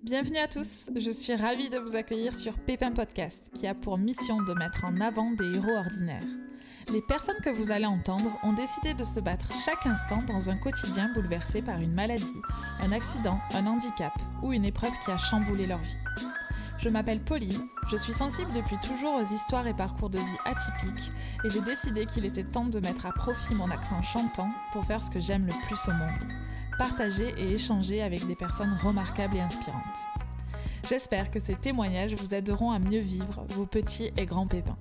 Bienvenue à tous, je suis ravie de vous accueillir sur Pépin Podcast, qui a pour mission de mettre en avant des héros ordinaires. Les personnes que vous allez entendre ont décidé de se battre chaque instant dans un quotidien bouleversé par une maladie, un accident, un handicap ou une épreuve qui a chamboulé leur vie. Je m'appelle Pauline, je suis sensible depuis toujours aux histoires et parcours de vie atypiques et j'ai décidé qu'il était temps de mettre à profit mon accent chantant pour faire ce que j'aime le plus au monde, partager et échanger avec des personnes remarquables et inspirantes. J'espère que ces témoignages vous aideront à mieux vivre vos petits et grands pépins.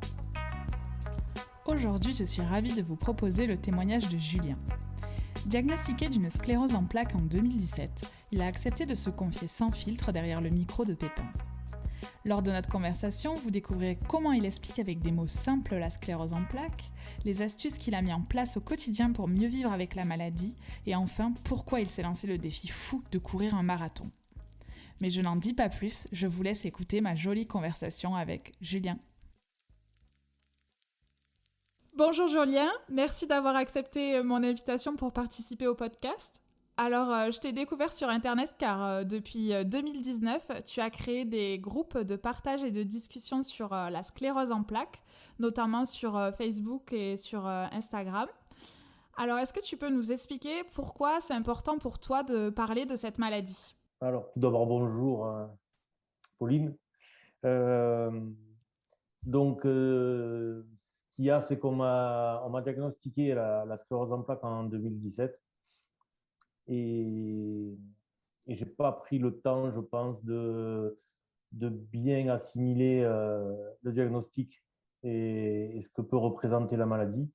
Aujourd'hui, je suis ravie de vous proposer le témoignage de Julien. Diagnostiqué d'une sclérose en plaques en 2017, il a accepté de se confier sans filtre derrière le micro de Pépin. Lors de notre conversation, vous découvrirez comment il explique avec des mots simples la sclérose en plaques, les astuces qu'il a mis en place au quotidien pour mieux vivre avec la maladie, et enfin pourquoi il s'est lancé le défi fou de courir un marathon. Mais je n'en dis pas plus, je vous laisse écouter ma jolie conversation avec Julien. Bonjour Julien, merci d'avoir accepté mon invitation pour participer au podcast. Alors, je t'ai découvert sur Internet car depuis 2019, tu as créé des groupes de partage et de discussion sur la sclérose en plaques, notamment sur Facebook et sur Instagram. Alors, est-ce que tu peux nous expliquer pourquoi c'est important pour toi de parler de cette maladie ? Alors, tout d'abord, bonjour, Pauline. Euh, ce qu'il y a, c'est on m'a diagnostiqué la sclérose en plaques en 2017 et, et je n'ai pas pris le temps, je pense, de bien assimiler le diagnostic et ce que peut représenter la maladie.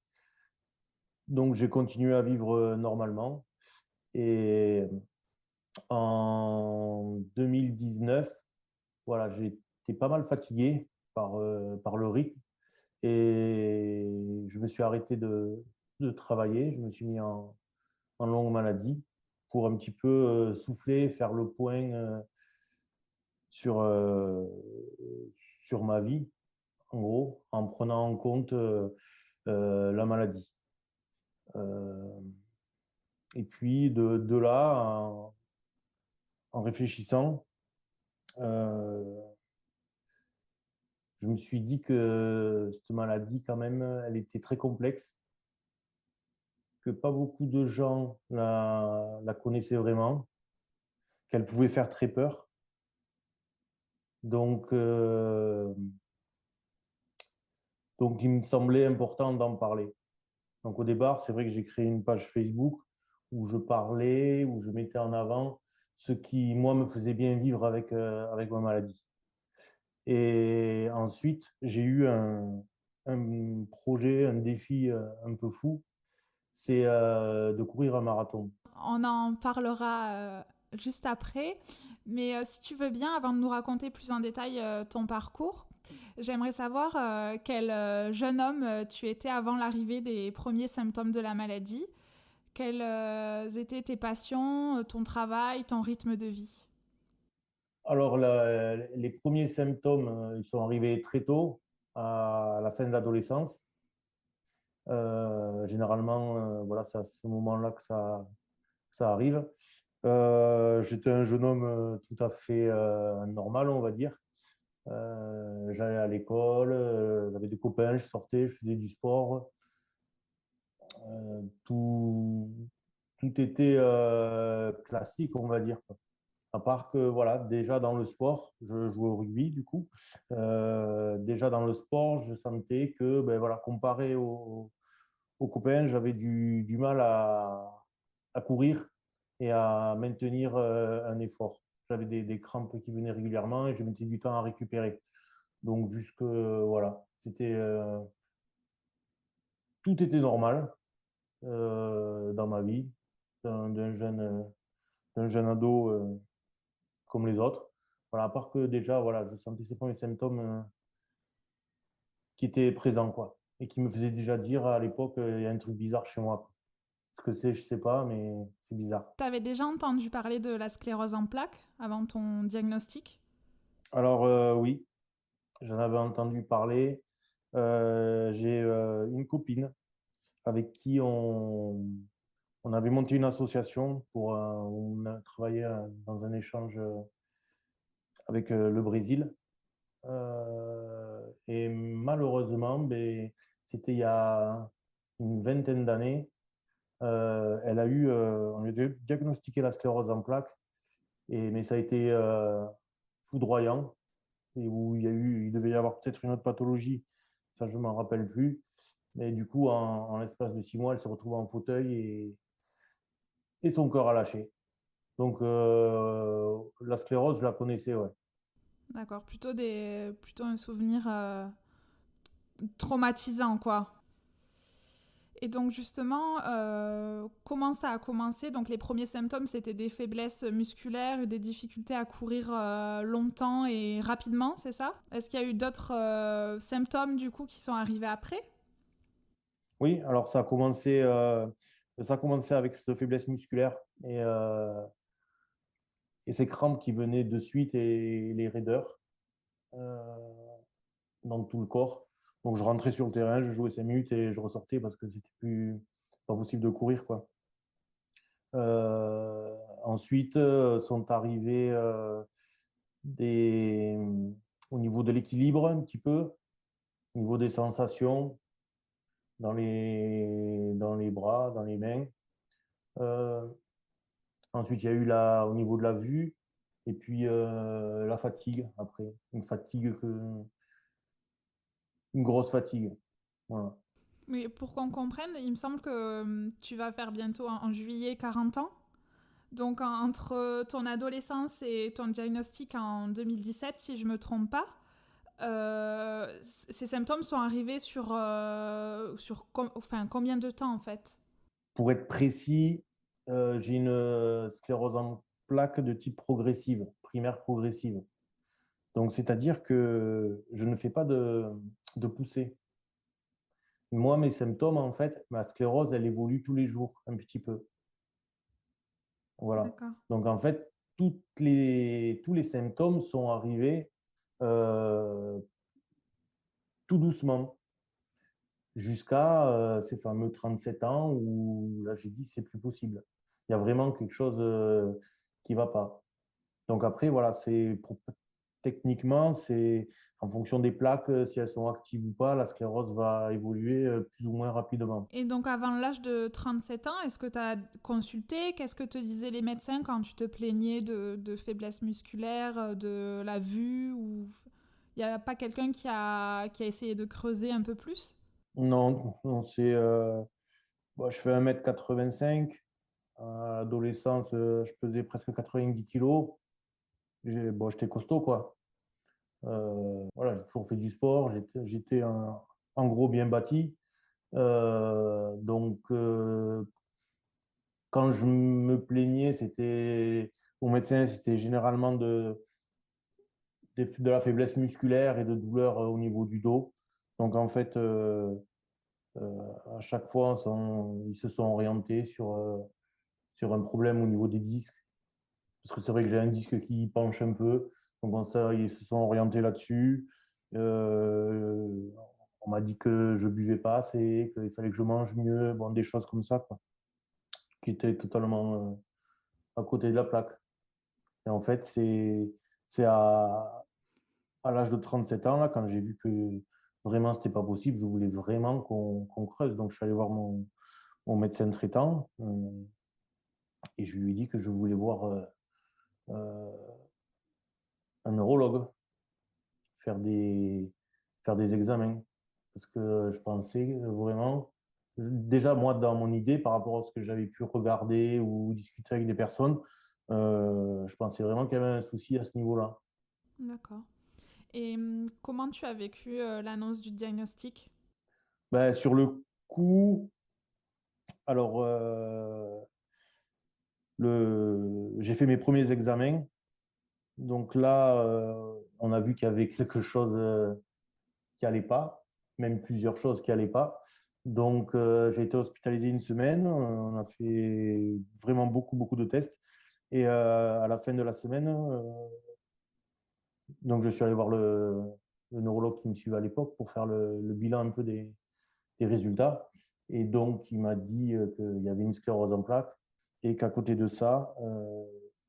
Donc, j'ai continué à vivre normalement et en 2019, voilà, j'ai été pas mal fatigué par le rythme et je me suis arrêté de travailler. Je me suis mis en longue maladie pour un petit peu souffler, faire le point sur, euh, sur ma vie, en gros, en prenant en compte la maladie. Euh, et puis de là, en réfléchissant, euh, je me suis dit que cette maladie, quand même, elle était très complexe, que pas beaucoup de gens la connaissaient vraiment, qu'elle pouvait faire très peur. Donc, euh, donc, il me semblait important d'en parler. Donc, au départ, c'est vrai que j'ai créé une page Facebook où je parlais, où je mettais en avant ce qui, moi, me faisait bien vivre avec ma maladie. Et ensuite, j'ai eu un projet, un défi un peu fou, c'est de courir un marathon. On en parlera juste après, mais si tu veux bien, avant de nous raconter plus en détail ton parcours, j'aimerais savoir quel jeune homme tu étais avant l'arrivée des premiers symptômes de la maladie. Quelles étaient tes passions, ton travail, ton rythme de vie ? Alors, les premiers symptômes, ils sont arrivés très tôt, à la fin de l'adolescence. Généralement, voilà, c'est à ce moment-là que ça arrive. J'étais un jeune homme tout à fait normal, on va dire. J'allais à l'école, j'avais des copains, je sortais, je faisais du sport. Tout, tout était classique, on va dire. À part que, voilà, déjà dans le sport, je jouais au rugby, du coup. Déjà dans le sport, je sentais que, ben, voilà, comparé aux copains, j'avais du mal à courir et à maintenir un effort. J'avais des crampes qui venaient régulièrement et je mettais du temps à récupérer. Donc, voilà, tout était normal dans ma vie d'un d'un jeune ado comme les autres. Voilà, à part que déjà, voilà, je sentais ces premiers symptômes qui étaient présents, quoi, et qui me faisaient déjà dire à l'époque, il y a un truc bizarre chez moi, quoi. Ce que c'est, je sais pas, mais c'est bizarre. Tu avais déjà entendu parler de la sclérose en plaques avant ton diagnostic ? Alors, oui, j'en avais entendu parler. J'ai une copine avec qui on avait monté une association on a travaillé dans un échange avec le Brésil. Et malheureusement, c'était il y a une vingtaine d'années. On lui a diagnostiqué la sclérose en plaques, mais ça a été foudroyant. Et où il devait y avoir peut-être une autre pathologie, ça je ne m'en rappelle plus. Mais du coup, en l'espace de 6 mois, elle s'est retrouvée en fauteuil et son corps a lâché. Donc, la sclérose, je la connaissais, ouais. D'accord, plutôt un souvenir traumatisant, quoi. Et donc justement, comment ça a commencé? Donc les premiers symptômes, c'était des faiblesses musculaires, des difficultés à courir longtemps et rapidement, c'est ça? Est-ce qu'il y a eu d'autres symptômes du coup qui sont arrivés après? Oui, alors ça a commencé avec cette faiblesse musculaire et ces crampes qui venaient de suite et les raideurs dans tout le corps. Donc, je rentrais sur le terrain, je jouais 5 minutes et je ressortais parce que c'était plus pas possible de courir, quoi. Ensuite, sont arrivés des, au niveau de l'équilibre un petit peu, au niveau des sensations dans les bras, dans les mains. Euh, Ensuite, il y a eu au niveau de la vue et puis la fatigue après. Une grosse fatigue. Voilà. Mais pour qu'on comprenne, il me semble que tu vas faire bientôt en juillet 40 ans. Donc entre ton adolescence et ton diagnostic en 2017, si je ne me trompe pas, ces symptômes sont arrivés enfin, combien de temps en fait? Pour être précis, j'ai une sclérose en plaques de type progressive, primaire progressive. Donc, c'est-à-dire que je ne fais pas de poussée. Moi, mes symptômes, en fait, ma sclérose, elle évolue tous les jours, un petit peu. Voilà. D'accord. Donc, en fait, tous les symptômes sont arrivés euh, tout doucement jusqu'à ces fameux 37 ans où là, j'ai dit, c'est plus possible. Il y a vraiment quelque chose qui ne va pas. Donc, après, voilà, techniquement, c'est en fonction des plaques, si elles sont actives ou pas, la sclérose va évoluer plus ou moins rapidement. Et donc avant l'âge de 37 ans, est-ce que tu as consulté? Qu'est-ce que te disaient les médecins quand tu te plaignais de faiblesse musculaire, de la vue ou... Il n'y a pas quelqu'un qui a essayé de creuser un peu plus? Non, non, je fais 1,85 m. À l'adolescence, je pesais presque 90 kilos. J'étais costaud, quoi. Voilà, j'ai toujours fait du sport. J'étais en gros bien bâti. Donc, quand je me plaignais, au médecin, c'était généralement de la faiblesse musculaire et de douleurs au niveau du dos. Donc, en fait, à chaque fois, ils se sont orientés sur un problème au niveau des disques. Parce que c'est vrai que j'ai un disque qui penche un peu. Donc, ils se sont orientés là-dessus. Euh, on m'a dit que je buvais pas assez, qu'il fallait que je mange mieux, bon, des choses comme ça, quoi, qui étaient totalement à côté de la plaque. Et en fait, c'est à l'âge de 37 ans, là, quand j'ai vu que vraiment c'était pas possible, je voulais vraiment qu'on creuse. Donc, je suis allé voir mon médecin traitant et je lui ai dit que je voulais voir euh, un neurologue, faire des, faire des examens. Parce que je pensais vraiment, déjà moi, dans mon idée, par rapport à ce que j'avais pu regarder ou discuter avec des personnes, je pensais vraiment qu'il y avait un souci à ce niveau-là. D'accord. Et comment tu as vécu l'annonce du diagnostic? Ben, sur le coup, alors, j'ai fait mes premiers examens. Donc là, on a vu qu'il y avait quelque chose qui n'allait pas, même plusieurs choses qui n'allaient pas. Donc, j'ai été hospitalisé une semaine. On a fait vraiment beaucoup, beaucoup de tests. Et à la fin de la semaine, donc je suis allé voir le neurologue qui me suivait à l'époque pour faire le bilan un peu des résultats. Et donc, il m'a dit qu'il y avait une sclérose en plaques et qu'à côté de ça,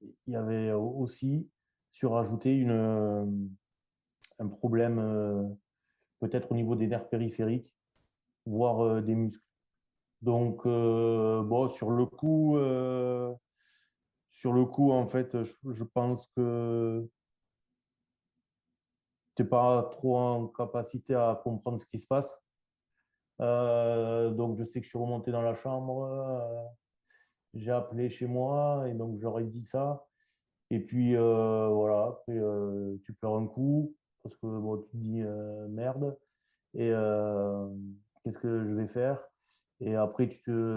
il y avait aussi surajouter un problème peut-être au niveau des nerfs périphériques, voire des muscles. Donc, bon, sur le coup, en fait, je pense que tu n'es pas trop en capacité à comprendre ce qui se passe. Donc, je sais que je suis remonté dans la chambre, j'ai appelé chez moi et donc je leur ai dit ça. Et puis, voilà, après, tu pleures un coup parce que bon, tu te dis merde. Et qu'est-ce que je vais faire? Et après,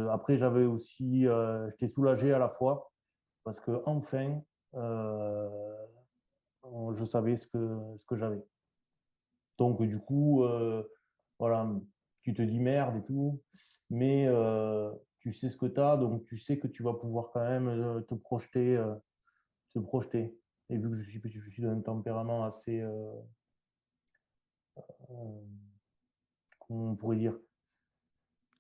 après j'avais aussi, j'étais soulagé à la fois parce que enfin, euh, je savais ce que j'avais. Donc, du coup, voilà, tu te dis merde et tout, mais tu sais ce que tu as, donc tu sais que tu vas pouvoir quand même te projeter. Et vu que je suis d'un tempérament assez, comment on pourrait dire,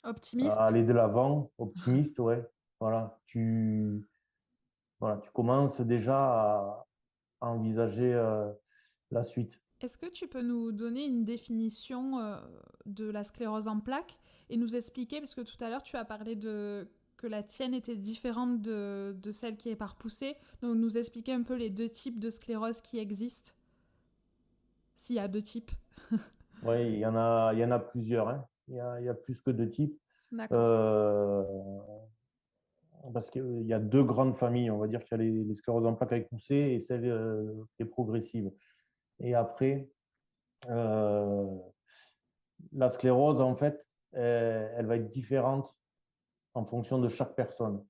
à Optimiste. aller de l'avant, optimiste, ouais. Voilà, tu commences déjà à envisager la suite. Est-ce que tu peux nous donner une définition de la sclérose en plaques et nous expliquer, parce que tout à l'heure tu as parlé de que la tienne était différente de celle qui est par poussée, donc nous expliquer un peu les deux types de sclérose qui existent, s'il y a deux types. Oui, il y en a plusieurs, hein. Il y a plus que deux types. D'accord. Euh, Parce qu'il y a deux grandes familles. On va dire qu'il y a les scléroses en plaques avec poussée et celle qui est progressive. Et après, euh, la sclérose, en fait, elle va être différente en fonction de chaque personne.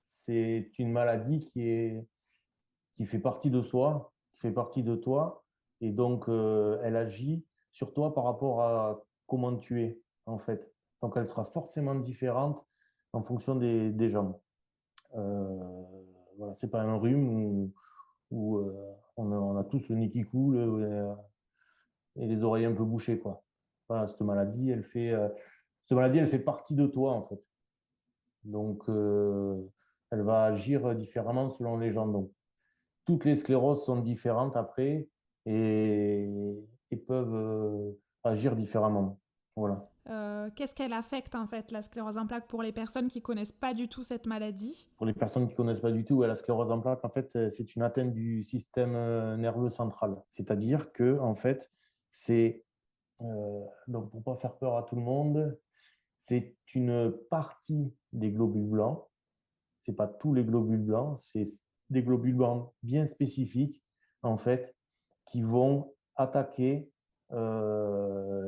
C'est une maladie qui fait partie de soi, qui fait partie de toi. Et donc, elle agit sur toi par rapport à comment tu es, en fait. Donc, elle sera forcément différente en fonction des gens. Euh, voilà, c'est pas un rhume où on a tous le nez qui coule et les oreilles un peu bouchées, quoi. Voilà, cette maladie, elle fait partie de toi, en fait. Donc, elle va agir différemment selon les gens. Donc, toutes les scléroses sont différentes après et, et peuvent agir différemment. Voilà. Qu'est-ce qu'elle affecte en fait, la sclérose en plaques, pour les personnes qui connaissent pas du tout cette maladie? Pour les personnes qui ne connaissent pas du tout, la sclérose en plaques, en fait, c'est une atteinte du système nerveux central. C'est-à-dire que, en fait, c'est, donc pour pas faire peur à tout le monde, c'est une partie des globules blancs. C'est pas tous les globules blancs, c'est des globules blancs bien spécifiques, en fait, qui vont attaquer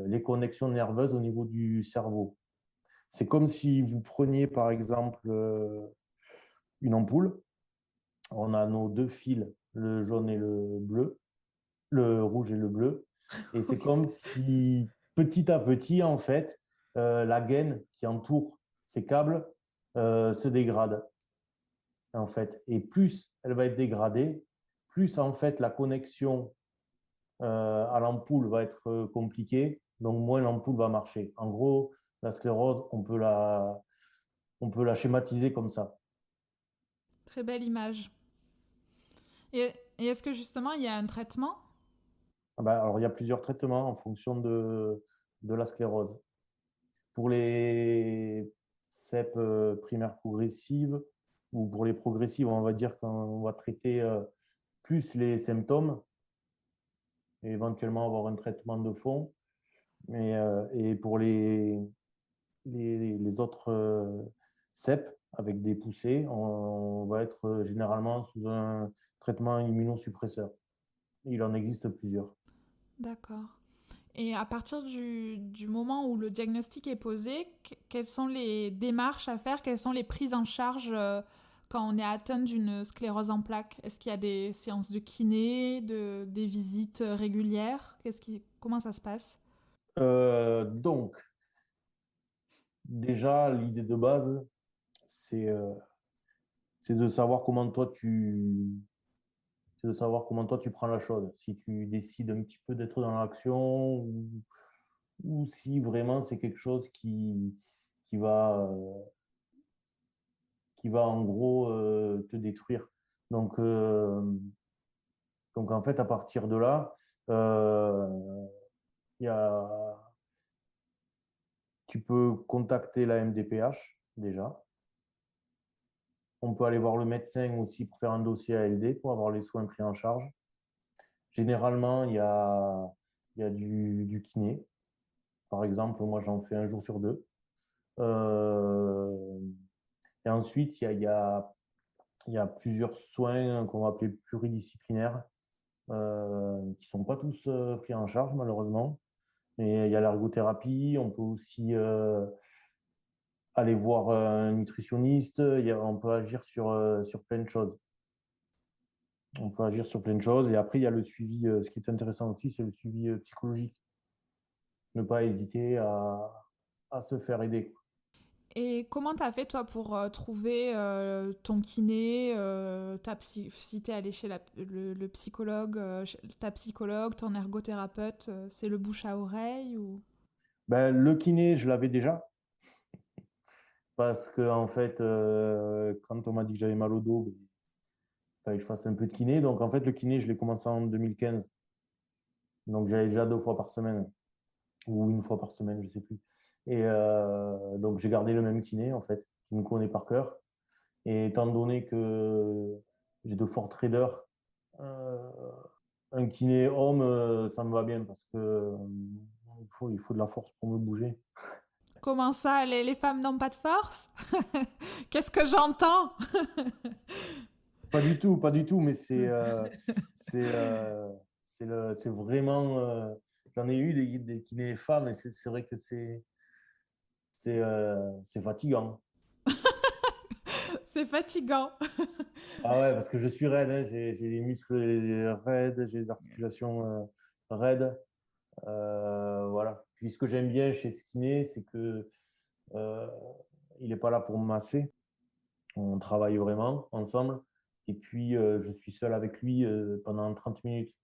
les connexions nerveuses au niveau du cerveau. C'est comme si vous preniez, par exemple, une ampoule. On a nos deux fils, le jaune et le bleu, le rouge et le bleu. Et c'est Oui. comme si petit à petit, en fait, la gaine qui entoure ces câbles se dégrade, en fait. Et plus elle va être dégradée, plus en fait la connexion à l'ampoule va être compliquée, donc moins l'ampoule va marcher. En gros, la sclérose, on peut la schématiser comme ça. Très belle image. Et, et est-ce que justement il y a un traitement? Ah ben, alors, il y a plusieurs traitements en fonction de la sclérose. Pour les CEP primaires progressives ou pour les progressives, on va dire qu'on va traiter plus les symptômes et éventuellement avoir un traitement de fond. Et pour les autres CEP avec des poussées, on va être généralement sous un traitement immunosuppresseur. Il en existe plusieurs. D'accord. Et à partir du moment où le diagnostic est posé, quelles sont les démarches à faire? Quelles sont les prises en charge quand on est atteint d'une sclérose en plaques? Est-ce qu'il y a des séances de kiné, des visites régulières? Comment ça se passe? Donc, déjà, l'idée de base, c'est c'est de savoir comment toi c'est de savoir comment toi tu prends la chose. Si tu décides un petit peu d'être dans l'action ou si vraiment c'est quelque chose qui va, euh, qui va en gros te détruire. Donc, Donc, en fait, à partir de là, il y a, tu peux contacter la MDPH déjà. On peut aller voir le médecin aussi pour faire un dossier ALD, pour avoir les soins pris en charge. Généralement, il y a du kiné. Par exemple, moi, j'en fais un jour sur deux. Et ensuite, il y a plusieurs soins qu'on va appeler pluridisciplinaires qui ne sont pas tous pris en charge, malheureusement. Mais il y a l'ergothérapie, on peut aussi aller voir un nutritionniste, on peut agir sur plein de choses. On peut agir sur plein de choses. Et après, il y a le suivi. Ce qui est intéressant aussi, c'est le suivi psychologique. Ne pas hésiter à se faire aider. Et comment t'as fait, toi, pour trouver ton kiné, si t'es allé chez le psychologue, ta psychologue, ton ergothérapeute, c'est le bouche à oreille ou... Ben, le kiné, je l'avais déjà. Parce que, en fait, quand on m'a dit que j'avais mal au dos, il fallait que je fasse un peu de kiné. Donc, en fait, le kiné, je l'ai commencé en 2015. Donc, j'allais déjà 2 fois par semaine. Ou 1 fois par semaine, je ne sais plus. Et donc, j'ai gardé le même kiné, en fait, qui me connaît par cœur. Et étant donné que j'ai de fortes raideurs, euh, un kiné homme, ça me va bien parce que il faut de la force pour me bouger. Comment ça, les femmes n'ont pas de force? Qu'est-ce que j'entends? Pas du tout, mais c'est c'est vraiment. J'en ai eu des kinés femmes et c'est vrai que c'est fatigant. C'est fatigant. Ah ouais, parce que je suis raide, hein, j'ai les muscles raides, j'ai les articulations raides. Voilà. Puis ce que j'aime bien chez ce kiné, c'est que euh, il n'est pas là pour me masser. On travaille vraiment ensemble. Et puis, je suis seul avec lui pendant 30 minutes.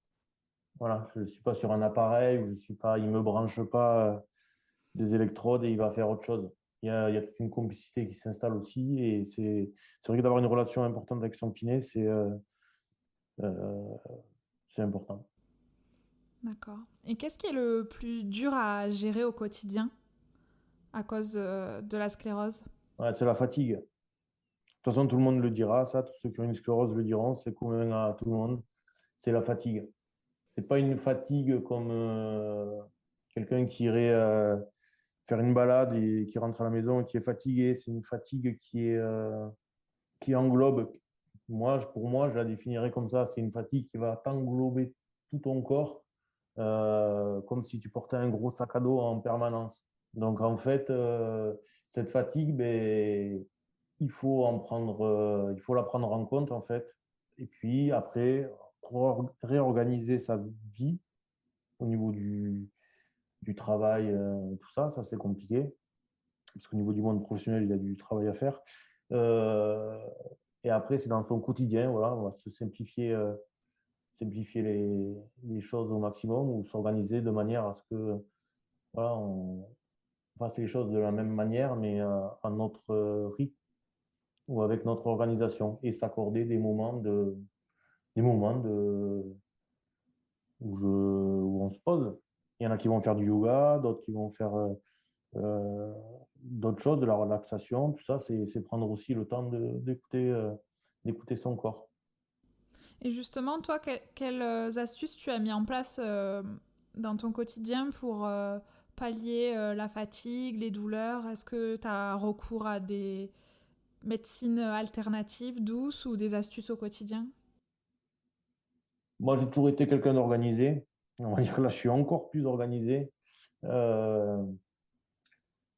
Voilà, je ne suis pas sur un appareil, il ne me branche pas des électrodes et il va faire autre chose. Il y a toute une complicité qui s'installe aussi. Et c'est vrai que d'avoir une relation importante avec son kiné, euh, c'est important. D'accord. Et qu'est-ce qui est le plus dur à gérer au quotidien à cause de la sclérose? Ouais, c'est la fatigue. De toute façon, tout le monde le dira, ça, tous ceux qui ont une sclérose le diront, c'est commun à tout le monde, c'est la fatigue. C'est pas une fatigue comme quelqu'un qui irait faire une balade et qui rentre à la maison et qui est fatigué. C'est une fatigue qui englobe. Pour moi, je la définirais comme ça. C'est une fatigue qui va t'englober tout ton corps, comme si tu portais un gros sac à dos en permanence. Donc, en fait, cette fatigue, ben, il faut la prendre en compte, en fait. Et puis, après, réorganiser sa vie au niveau du travail, tout ça, c'est compliqué. Parce qu'au niveau du monde professionnel, il y a du travail à faire. Euh, et après, c'est dans son quotidien, voilà, on va se simplifier les choses au maximum ou s'organiser de manière à ce que voilà, on fasse les choses de la même manière, mais à notre rythme ou avec notre organisation et s'accorder des moments où on se pose. Il y en a qui vont faire du yoga, d'autres qui vont faire euh, d'autres choses, de la relaxation, tout ça, c'est prendre aussi le temps d'écouter son corps. Et justement, toi, quelles astuces tu as mis en place dans ton quotidien pour pallier la fatigue, les douleurs? Est-ce que tu as recours à des médecines alternatives douces ou des astuces au quotidien? Moi, j'ai toujours été quelqu'un d'organisé. On va dire que là, je suis encore plus organisé. Euh,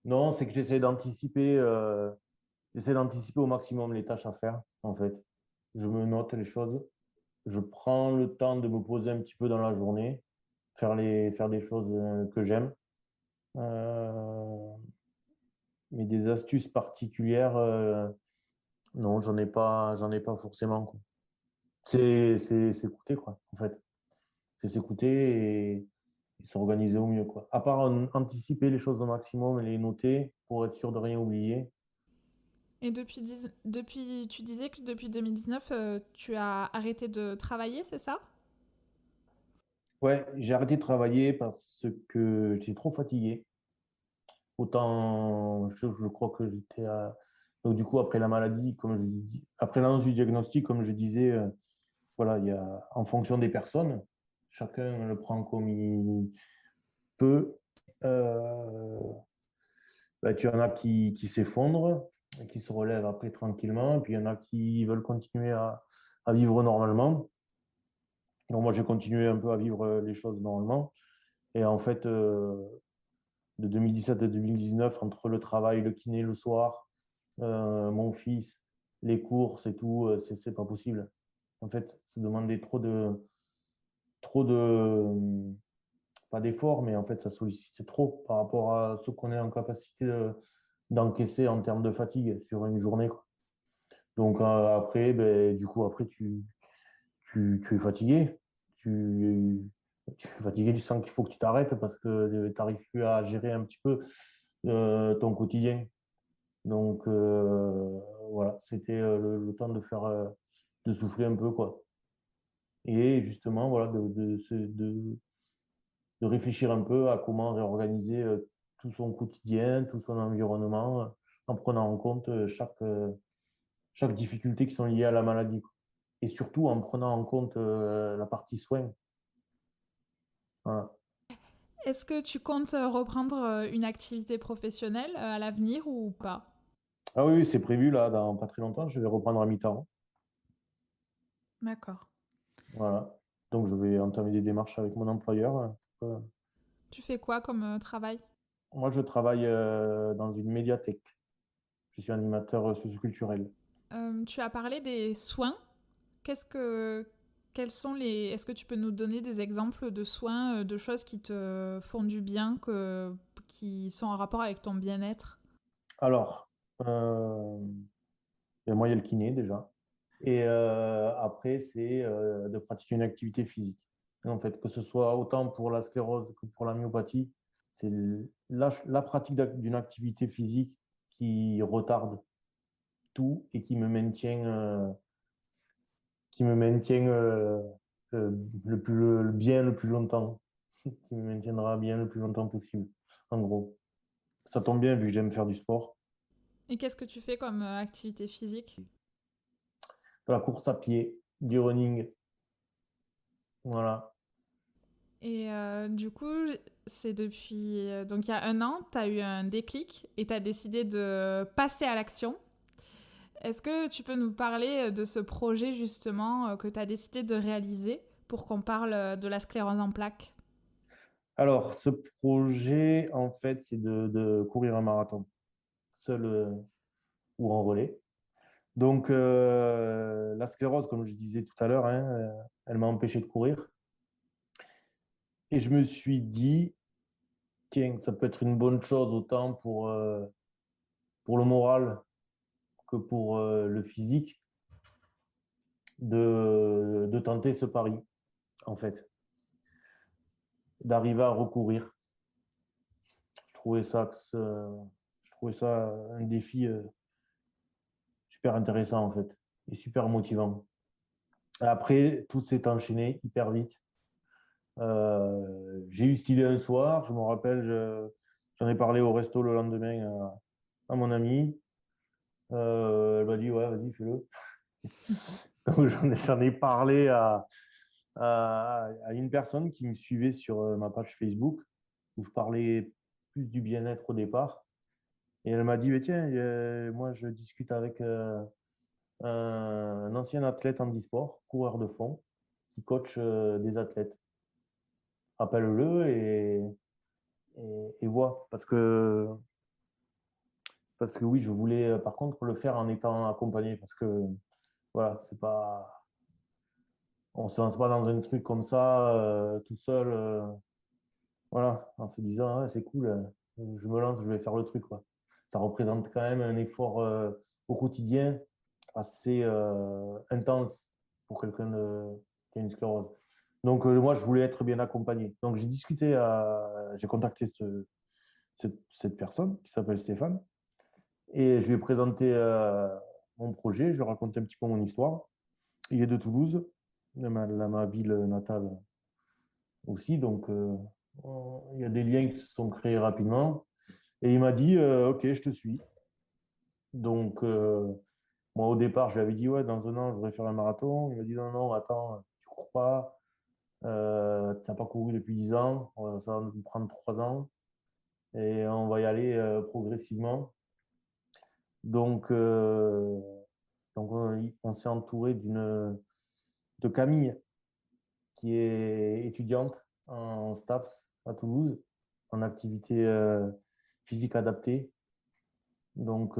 non, c'est que j'essaie d'anticiper au maximum les tâches à faire, en fait. Je me note les choses. Je prends le temps de me poser un petit peu dans la journée, faire des choses que j'aime. Euh, mais des astuces particulières, non, j'en ai pas forcément, quoi. C'est s'écouter, quoi, en fait. C'est s'écouter et s'organiser au mieux, quoi. À part anticiper les choses au maximum et les noter pour être sûr de rien oublier. Et tu disais que depuis 2019, tu as arrêté de travailler, c'est ça? Ouais, j'ai arrêté de travailler parce que j'étais trop fatigué. Autant, je crois que j'étais à... Donc, du coup, après la maladie, après l'annonce du diagnostic, comme je disais, voilà, il y a, en fonction des personnes, chacun le prend comme il peut. Euh, Tu en as qui s'effondrent, qui se relèvent après tranquillement, et puis il y en a qui veulent continuer à vivre normalement. Donc, moi, j'ai continué un peu à vivre les choses normalement. Et en fait, de 2017 à 2019, entre le travail, le kiné le soir, mon fils, les courses et tout, c'est pas possible. En fait, ça demandait trop de, pas d'efforts, mais en fait, ça sollicite trop par rapport à ce qu'on est en capacité d'encaisser en termes de fatigue sur une journée, quoi. Donc après, ben, du coup, après, tu es fatigué. Tu, tu es fatigué, tu sens qu'il faut que tu t'arrêtes parce que tu n'arrives plus à gérer un petit peu ton quotidien. Donc voilà, c'était le temps de faire, de souffler un peu, quoi. Et justement, voilà, de réfléchir un peu à comment réorganiser tout son quotidien, tout son environnement, en prenant en compte chaque difficulté qui sont liées à la maladie, quoi. Et surtout en prenant en compte la partie soins. Voilà. Est-ce que tu comptes reprendre une activité professionnelle à l'avenir ou pas? Ah oui, oui, c'est prévu là, dans pas très longtemps, je vais reprendre à mi-temps. D'accord. Voilà. Donc je vais entamer des démarches avec mon employeur. Euh, Tu fais quoi comme travail? Moi, je travaille dans une médiathèque. Je suis animateur socioculturel. Tu as parlé des soins. Qu'est-ce que, quels sont les, est-ce que tu peux nous donner des exemples de soins, de choses qui te font du bien, qui sont en rapport avec ton bien-être? Alors, moi, il y a le kiné déjà. Et après, c'est de pratiquer une activité physique. Et en fait, que ce soit autant pour la sclérose que pour la myopathie, c'est la pratique d'une activité physique qui retarde tout et qui me maintient le plus longtemps, qui me maintiendra bien le plus longtemps possible, en gros. Ça tombe bien vu que j'aime faire du sport. Et qu'est-ce que tu fais comme activité physique? De la course à pied, du running, voilà. Et du coup, c'est depuis... donc il y a un an, tu as eu un déclic et tu as décidé de passer à l'action. Est-ce que tu peux nous parler de ce projet justement que tu as décidé de réaliser pour qu'on parle de la sclérose en plaques? Alors, ce projet, en fait, c'est de courir un marathon, seul ou en relais. Donc, la sclérose, comme je disais tout à l'heure, hein, elle m'a empêché de courir. Et je me suis dit, tiens, ça peut être une bonne chose autant pour le moral que pour le physique de tenter ce pari, en fait, d'arriver à recourir. Je trouvais ça, je trouvais ça un défi super intéressant, en fait, et super motivant. Après, tout s'est enchaîné hyper vite. J'ai eu cette idée un soir, je me rappelle, j'en ai parlé au resto le lendemain à mon amie. Elle m'a dit, ouais, vas-y, fais-le. Donc, j'en ai parlé à une personne qui me suivait sur ma page Facebook, où je parlais plus du bien-être au départ. Et elle m'a dit, mais tiens, moi, je discute avec un ancien athlète handisport, coureur de fond, qui coach des athlètes. Appelle-le et vois. Parce que oui, je voulais par contre le faire en étant accompagné. Parce que voilà, c'est pas. On se lance pas dans un truc comme ça tout seul. Voilà, en se disant, ah, c'est cool, je me lance, je vais faire le truc, quoi. Ça représente quand même un effort au quotidien assez intense pour quelqu'un qui a une sclérose. Donc, moi, je voulais être bien accompagné. Donc, j'ai contacté cette personne qui s'appelle Stéphane et je lui ai présenté mon projet, je lui ai raconté un petit peu mon histoire. Il est de Toulouse, ma ville natale aussi. Donc, il y a des liens qui se sont créés rapidement. Et il m'a dit, OK, je te suis. Donc, moi, au départ, je lui avais dit, ouais, dans un an, je voudrais faire un marathon. Il m'a dit, non, non, attends, tu cours pas. Tu n'as pas couru depuis 10 ans. Ça va nous prendre 3 ans. Et on va y aller progressivement. Donc, on s'est entouré de Camille, qui est étudiante en STAPS à Toulouse, en activité physique adaptée. Donc,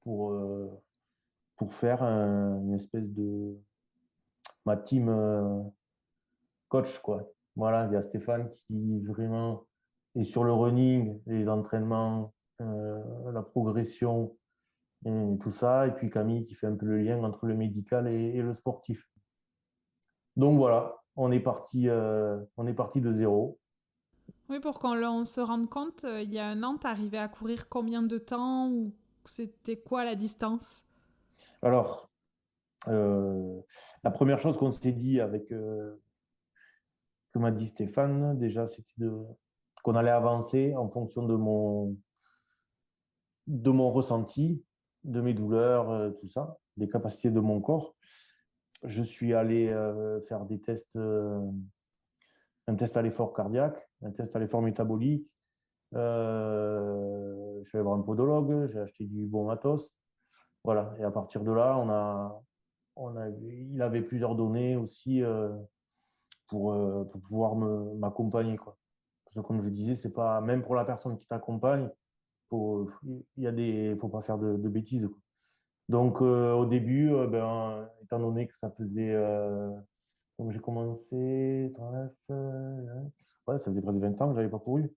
pour, euh, pour faire une espèce de ma team coach, quoi. Voilà, il y a Stéphane qui vraiment est sur le running, les entraînements, la progression et tout ça. Et puis Camille qui fait un peu le lien entre le médical et le sportif. Donc voilà, on est parti de zéro. Oui, pour qu'on se rende compte, il y a un an, t'arrivais à courir combien de temps ou c'était quoi la distance? Alors, la première chose qu'on s'est dit que m'a dit Stéphane, déjà, qu'on allait avancer en fonction de mon ressenti, de mes douleurs, tout ça, des capacités de mon corps. Je suis allé faire des tests, un test à l'effort cardiaque, un test à l'effort métabolique. Je suis allé voir un podologue, j'ai acheté du bon matos. Voilà. Et à partir de là, il avait plusieurs données aussi pour pouvoir m'accompagner, quoi. Parce que comme je disais, c'est pas, même pour la personne qui t'accompagne, faut pas faire de bêtises, quoi. Donc, au début, étant donné que ça faisait, donc j'ai commencé, ouais, ça faisait presque 20 ans que j'avais pas couru.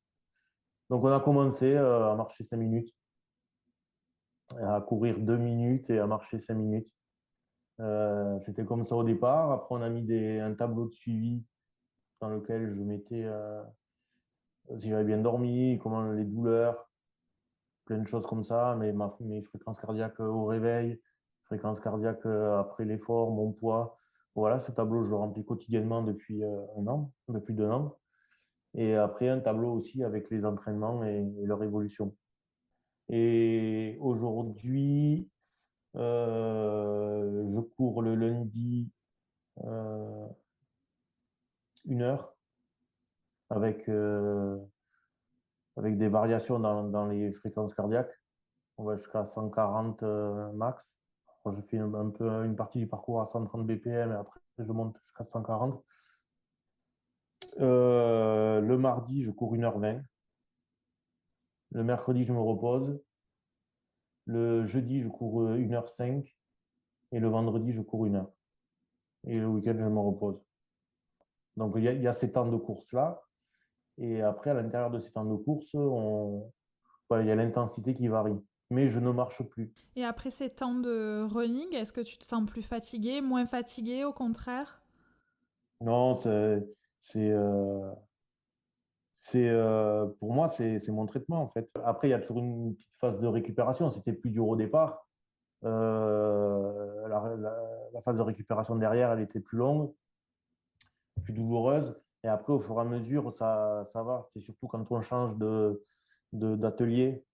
Donc, on a commencé à marcher 5 minutes, à courir 2 minutes et à marcher 5 minutes. C'était comme ça au départ. Après, on a mis un tableau de suivi dans lequel je mettais si j'avais bien dormi, comment les douleurs, plein de choses comme ça, mes fréquences cardiaques au réveil, fréquences cardiaques après l'effort, mon poids. Voilà, ce tableau, je le remplis quotidiennement depuis un an, depuis 2 ans. Et après, un tableau aussi avec les entraînements et leur évolution. Et aujourd'hui, je cours le lundi euh, 1 heure avec, avec des variations dans les fréquences cardiaques. On va jusqu'à 140 max. Je fais un peu une partie du parcours à 130 BPM et après je monte jusqu'à 140. Le mardi, je cours 1h20. Le mercredi, je me repose. Le jeudi, je cours 1h05. Et le vendredi, je cours 1 heure. Et le week-end, je me repose. Donc, il y a ces temps de course-là. Et après, à l'intérieur de ces temps de course, il y a l'intensité qui varie. Mais je ne marche plus. Et après ces temps de running, est-ce que tu te sens plus fatigué, moins fatigué, au contraire? Non, c'est, euh, pour moi, c'est mon traitement, en fait. Après, il y a toujours une petite phase de récupération. C'était plus dur au départ. La phase de récupération derrière, elle était plus longue, plus douloureuse. Et après, au fur et à mesure, ça va. C'est surtout quand on change d'atelier,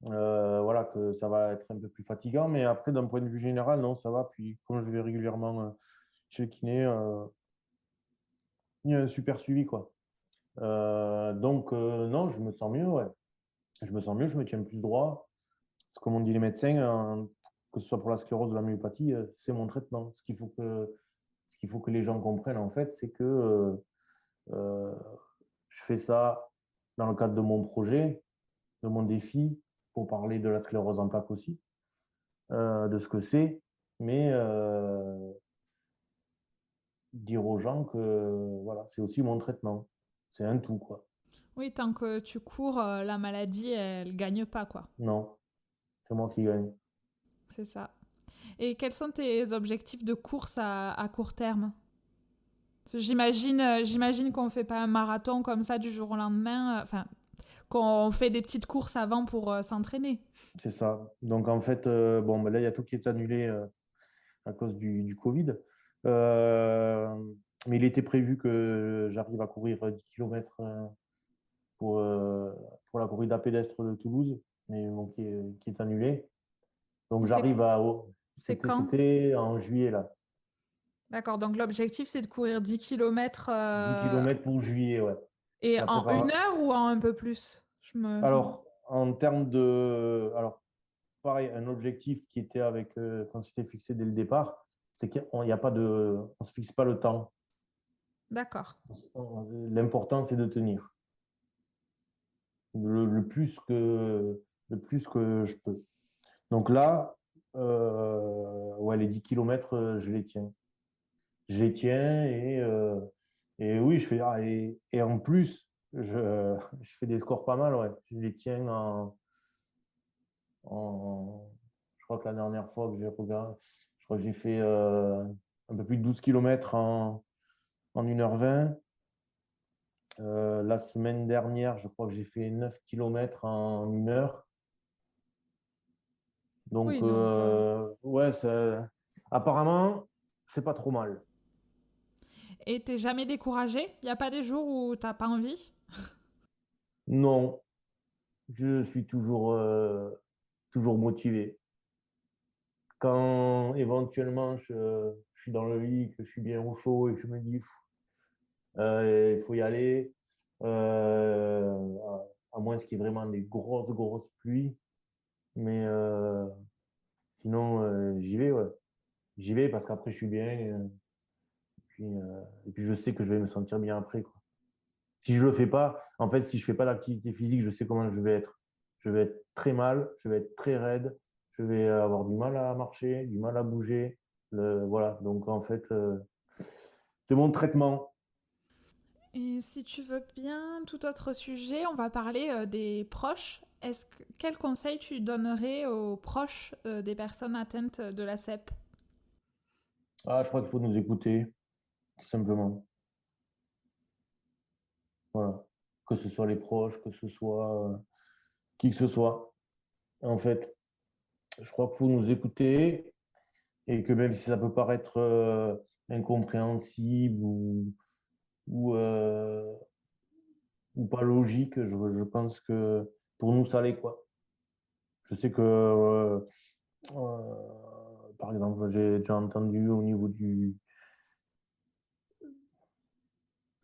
voilà, que ça va être un peu plus fatigant. Mais après, d'un point de vue général, non, ça va. Puis, comme je vais régulièrement chez le kiné, il y a un super suivi, quoi. Donc, non, je me sens mieux, ouais. Je me sens mieux, je me tiens plus droit. C'est comme on dit les médecins, que ce soit pour la sclérose ou la myopathie, c'est mon traitement. Ce qu'il faut que les gens comprennent, en fait, c'est que euh, je fais ça dans le cadre de mon projet, de mon défi, pour parler de la sclérose en plaques aussi, de ce que c'est, mais dire aux gens que voilà, c'est aussi mon traitement. C'est un tout, quoi. Oui, tant que tu cours, la maladie, elle gagne pas, quoi. Non, c'est moi qui gagne. C'est ça. Et quels sont tes objectifs de course à court terme? Parce que j'imagine qu'on fait pas un marathon comme ça du jour au lendemain, enfin, qu'on fait des petites courses avant pour s'entraîner. C'est ça. Donc, en fait, bon, ben là, il y a tout qui est annulé à cause du Covid. Euh, Mais il était prévu que j'arrive à courir 10 km pour la corrida pédestre de Toulouse, mais bon, qui est annulée. Donc Et j'arrive à... c'est quand? C'était en juillet, là. D'accord, donc l'objectif, c'est de courir 10 km 10 km pour juillet, ouais. et La en une prépara- heure ou en un peu plus? Alors, en termes de... Alors, pareil, un objectif qui était avec... quand c'était fixé dès le départ, c'est qu'il n'y a pas de... On ne se fixe pas le temps. D'accord. L'important, c'est de tenir le plus que je peux. Donc là, ouais, les 10 km, je les tiens. Je les tiens et oui, je fais. Et en plus, je fais des scores pas mal. Ouais. Je les tiens je crois que la dernière fois que j'ai regardé, je crois que j'ai fait un peu plus de 12 km en 1h20. La semaine dernière, je crois que j'ai fait 9 km en 1 heure. Donc, Oui, donc. ouais, apparemment, c'est pas trop mal. Et t'es jamais découragé? Il n'y a pas des jours où t'as pas envie? Non, je suis toujours motivé. Quand éventuellement je suis dans le lit, que je suis bien au chaud et que je me dis, il faut y aller, à moins qu'il y ait vraiment des grosses pluies. Mais sinon, j'y vais, ouais. J'y vais parce qu'après, je suis bien. Et puis, je sais que je vais me sentir bien après, quoi. Si je le fais pas, en fait, si je fais pas d'activité physique, je sais comment je vais être. Je vais être très mal, je vais être très raide, je vais avoir du mal à marcher, du mal à bouger. Voilà. Donc, en fait, c'est mon traitement. Et si tu veux bien, tout autre sujet, on va parler des proches. Quel conseil tu donnerais aux proches des personnes atteintes de la CEP? Ah, je crois qu'il faut nous écouter, tout simplement. Voilà. Que ce soit les proches, que ce soit qui que ce soit. En fait, je crois qu'il faut nous écouter et que même si ça peut paraître incompréhensible ou ou pas logique, je pense que pour nous, ça l'est, quoi. Je sais que, par exemple, j'ai déjà entendu au niveau du...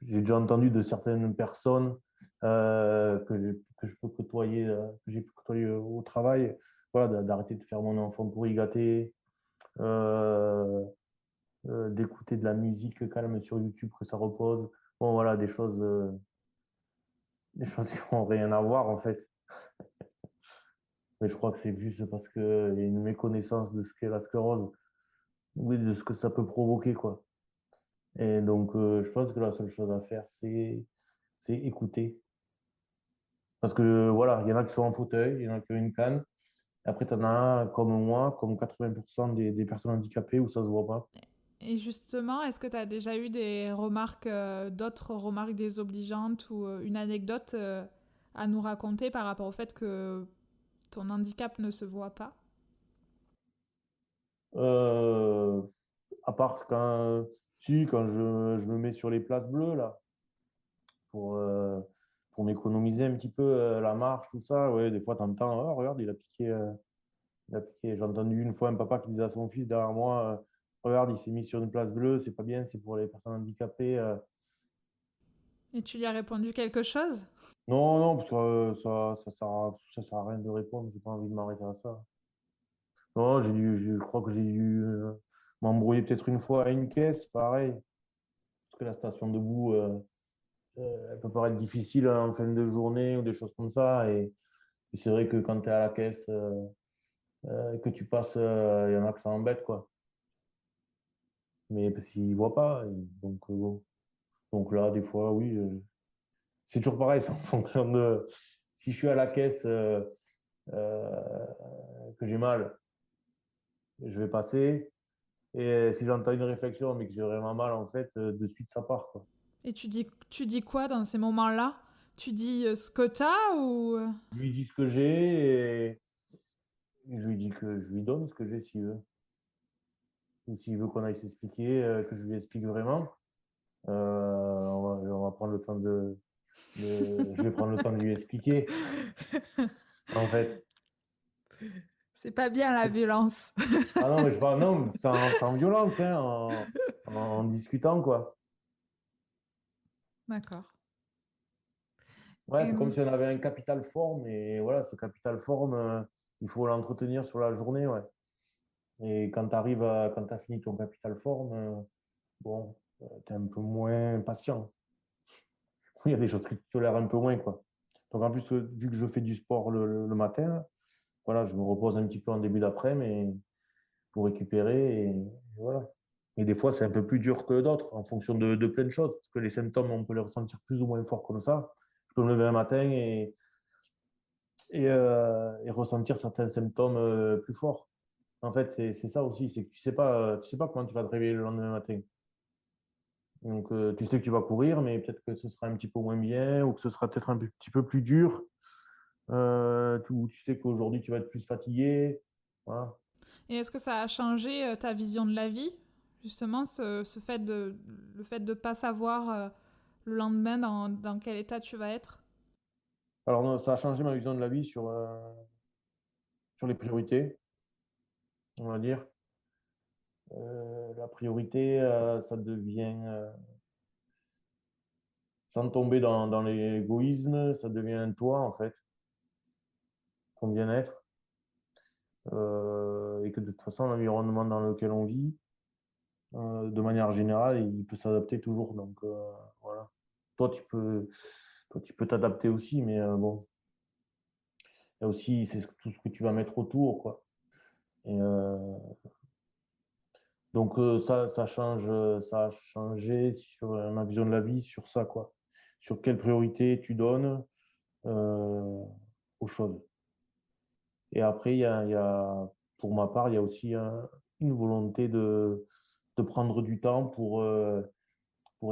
J'ai déjà entendu de certaines personnes que je peux côtoyer, que j'ai pu côtoyer au travail, voilà, d'arrêter de faire mon enfant pourri gâté, euh, d'écouter de la musique calme sur YouTube, que ça repose. Bon, voilà, des choses qui n'ont rien à voir, en fait. Mais je crois que c'est juste parce qu'il y a une méconnaissance de ce qu'est la sclérose, oui, de ce que ça peut provoquer, quoi. Et donc, je pense que la seule chose à faire, c'est écouter. Parce que voilà, il y en a qui sont en fauteuil, il y en a qui ont une canne. Après, tu en as comme moi, comme 80% des personnes handicapées où ça ne se voit pas. Et justement, est-ce que tu as déjà eu des remarques, d'autres remarques désobligeantes ou une anecdote à nous raconter par rapport au fait que ton handicap ne se voit pas? Euh, à part quand je me mets sur les places bleues, là, pour, euh, pour m'économiser un petit peu la marche, tout ça, ouais, des fois, tu entends, oh, regarde, il a piqué. J'ai entendu une fois un papa qui disait à son fils derrière moi, regarde, il s'est mis sur une place bleue, c'est pas bien, c'est pour les personnes handicapées. Et tu lui as répondu quelque chose? Non, non, parce que ça sert à rien de répondre, j'ai pas envie de m'arrêter à ça. Non, je crois que j'ai dû m'embrouiller peut-être une fois à une caisse, pareil, parce que la station debout, elle peut paraître difficile en fin de journée ou des choses comme ça. Et c'est vrai que quand tu es à la caisse, que tu passes, il y en a que ça embête, quoi. Mais parce qu'ils ne voient pas. Donc, bon. Donc là, des fois, oui. C'est toujours pareil, c'est en fonction de si je suis à la caisse euh, que j'ai mal, je vais passer. Et si j'entends une réflexion, mais que j'ai vraiment mal, en fait, de suite, ça part, quoi. Et tu dis quoi dans ces moments-là? Tu dis ce que t'as ou... Je lui dis ce que j'ai et je lui dis que je lui donne ce que j'ai s'il veut. Ou s'il veut qu'on aille s'expliquer, que je lui explique vraiment. On va prendre le temps je vais prendre le temps de lui expliquer. En fait, C'est pas bien la violence. ah non, mais je parle, non, sans violence, hein, en discutant, quoi. D'accord. Ouais, Et, c'est comme si on avait un capital fort, mais voilà, ce capital fort, il faut l'entretenir sur la journée, ouais. Et quand quand tu as fini ton capital forme, bon, tu es un peu moins patient. Il y a des choses que tu tolères un peu moins, quoi. Donc en plus, vu que je fais du sport le matin, voilà, je me repose un petit peu en début d'après, mais pour récupérer, et voilà. Et des fois, c'est un peu plus dur que d'autres, en fonction de plein de choses, parce que les symptômes, on peut les ressentir plus ou moins fort comme ça. Je peux me lever un matin et ressentir certains symptômes plus forts. En fait, c'est ça aussi, c'est que tu sais pas comment tu vas te réveiller le lendemain matin. Donc, tu sais que tu vas courir, mais peut-être que ce sera un petit peu moins bien ou que ce sera peut-être un petit peu plus dur. Ou tu sais qu'aujourd'hui, tu vas être plus fatigué. Voilà. et est-ce que ça a changé ta vision de la vie, justement, le fait de pas savoir le lendemain dans quel état tu vas être? Alors, non, ça a changé ma vision de la vie sur les priorités, on va dire. La priorité, ça devient, sans tomber dans l'égoïsme, ça devient toi, en fait, ton bien-être. Et que de toute façon, l'environnement dans lequel on vit, de manière générale, il peut s'adapter toujours. Donc, voilà. Toi, tu peux t'adapter aussi, mais bon, il y a aussi c'est tout ce que tu vas mettre autour, quoi. Et donc, ça a changé sur ma vision de la vie, sur ça, quoi. Sur quelle priorité tu donnes aux choses. Et après, pour ma part, il y a aussi une volonté de prendre du temps pour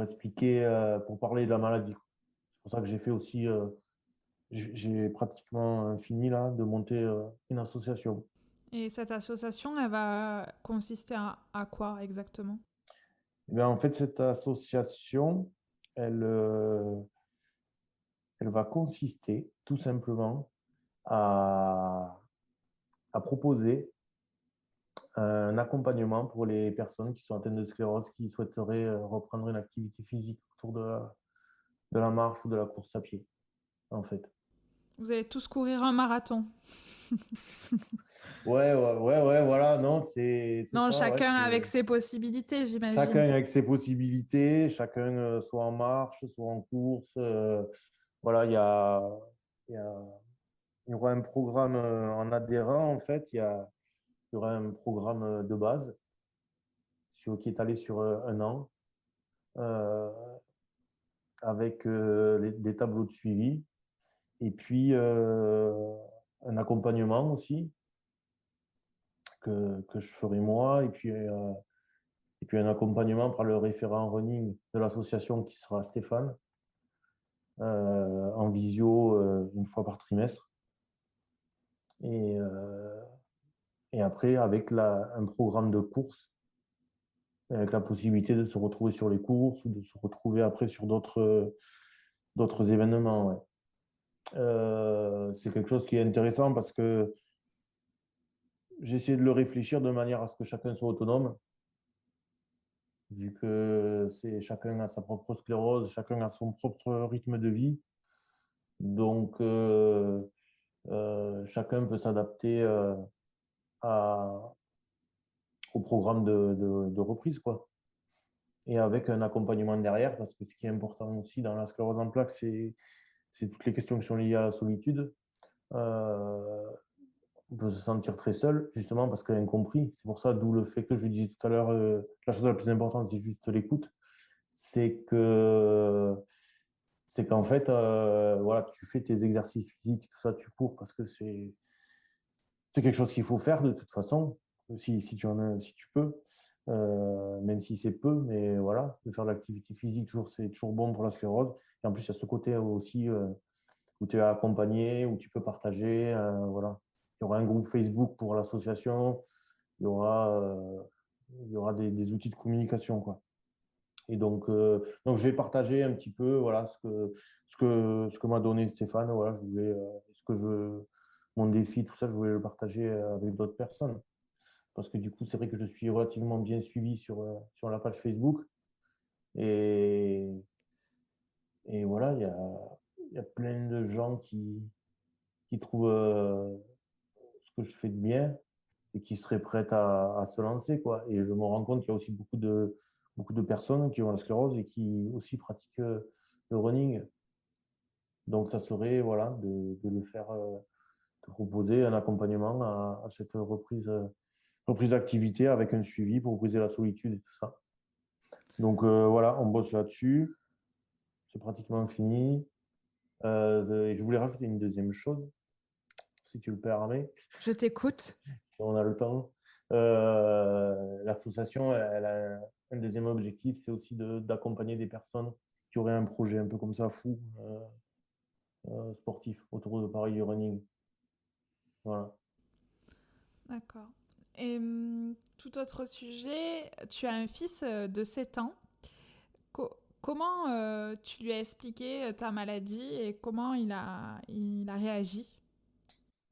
expliquer, pour parler de la maladie. C'est pour ça que j'ai fait aussi, j'ai pratiquement fini là de monter une association. Et cette association, elle va consister à quoi exactement? Eh bien, en fait, cette association, elle, euh, elle va consister tout simplement à, à proposer un accompagnement pour les personnes qui sont atteintes de sclérose, qui souhaiteraient reprendre une activité physique autour de la marche ou de la course à pied, en fait. Vous allez tous courir un marathon. Ouais, voilà, non, c'est Non, ça, ouais, chacun avec c'est ses possibilités, chacun j'imagine. avec ses possibilités, chacun soit en marche, soit en course. Voilà, il y a, il y aura un programme en adhérent, en fait, il y aura un programme de base qui est allé sur un an, euh, avec des tableaux de suivi, et puis un accompagnement aussi que je ferai moi, et puis un accompagnement par le référent running de l'association qui sera Stéphane, en visio une fois par trimestre. Et, euh, et après, avec un programme de course, avec la possibilité de se retrouver sur les courses ou de se retrouver après sur d'autres événements. Ouais. C'est quelque chose qui est intéressant parce que j'ai essayé de le réfléchir de manière à ce que chacun soit autonome, vu que chacun a sa propre sclérose, chacun a son propre rythme de vie. Donc, chacun peut s'adapter à, au programme de reprise, quoi. Et avec un accompagnement derrière, parce que ce qui est important aussi dans la sclérose en plaques, c'est toutes les questions qui sont liées à la solitude. Euh, on peut se sentir très seul, justement parce qu'il y a incompris. C'est pour ça, d'où le fait que je disais tout à l'heure, la chose la plus importante, c'est juste l'écoute. C'est que c'est qu'en fait, voilà, tu fais tes exercices physiques, tout ça, tu cours parce que c'est quelque chose qu'il faut faire de toute façon, si tu peux, même si c'est peu, mais voilà, de faire de l'activité physique, c'est toujours bon pour la sclérose. Et en plus, il y a ce côté aussi où tu es accompagné, où tu peux partager. Voilà. Il y aura un groupe Facebook pour l'association, il y aura, il y aura des outils de communication, quoi. Et donc, je vais partager un petit peu voilà, ce que m'a donné Stéphane. Voilà, mon défi, tout ça, je voulais le partager avec d'autres personnes. Parce que du coup, c'est vrai que je suis relativement bien suivi sur la page Facebook. Et, et voilà, il y a plein de gens qui trouvent ce que je fais de bien et qui seraient prêtes à se lancer, quoi. Et je me rends compte qu'il y a aussi beaucoup de personnes qui ont la sclérose et qui aussi pratiquent le running. Donc, ça serait voilà, de le faire, de proposer un accompagnement à cette reprise d'activité avec un suivi pour briser la solitude et tout ça. Donc, voilà, on bosse là-dessus. C'est pratiquement fini. Et je voulais rajouter une deuxième chose, si tu le permets. Je t'écoute. On a le temps. L'association, elle a un deuxième objectif, c'est aussi d'accompagner des personnes qui auraient un projet un peu comme ça, fou, sportif, autour de Paris du running. Voilà. D'accord. Et tout autre sujet, tu as un fils de 7 ans. Comment tu lui as expliqué ta maladie et comment il a réagi?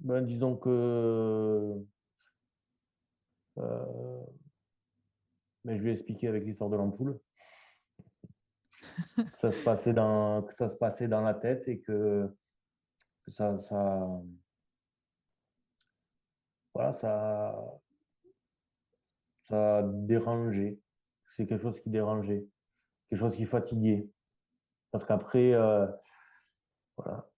Ben, disons que euh, ben, je lui ai expliqué avec l'histoire de l'ampoule que ça se passait dans la tête et que voilà, ça dérangeait. C'est quelque chose qui dérangeait, quelque chose qui fatiguait. Parce qu'après, voilà,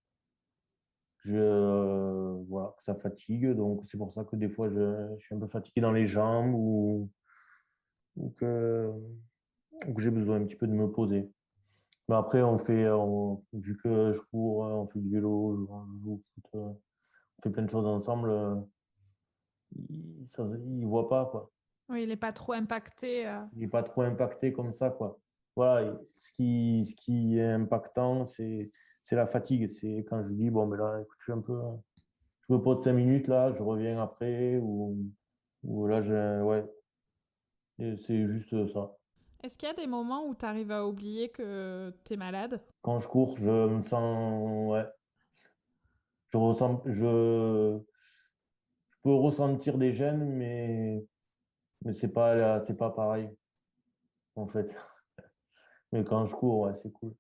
voilà, ça fatigue. Donc, c'est pour ça que des fois, je suis un peu fatigué dans les jambes ou que j'ai besoin un petit peu de me poser. Mais après, vu que je cours, on fait du vélo, on joue au foot, on fait plein de choses ensemble, il ne voit pas, quoi. Oui, il n'est pas trop impacté. Il n'est pas trop impacté comme ça, quoi. Voilà, ce qui est impactant, c'est la fatigue. C'est quand je dis, bon, mais là, écoute, je me pose 5 minutes, là, je reviens après, ou là, ouais, et c'est juste ça. Est-ce qu'il y a des moments où tu arrives à oublier que tu es malade? Quand je cours, je me sens, ouais, je peux ressentir des gènes, mais c'est pas pareil, en fait. Mais quand je cours, ouais, c'est cool.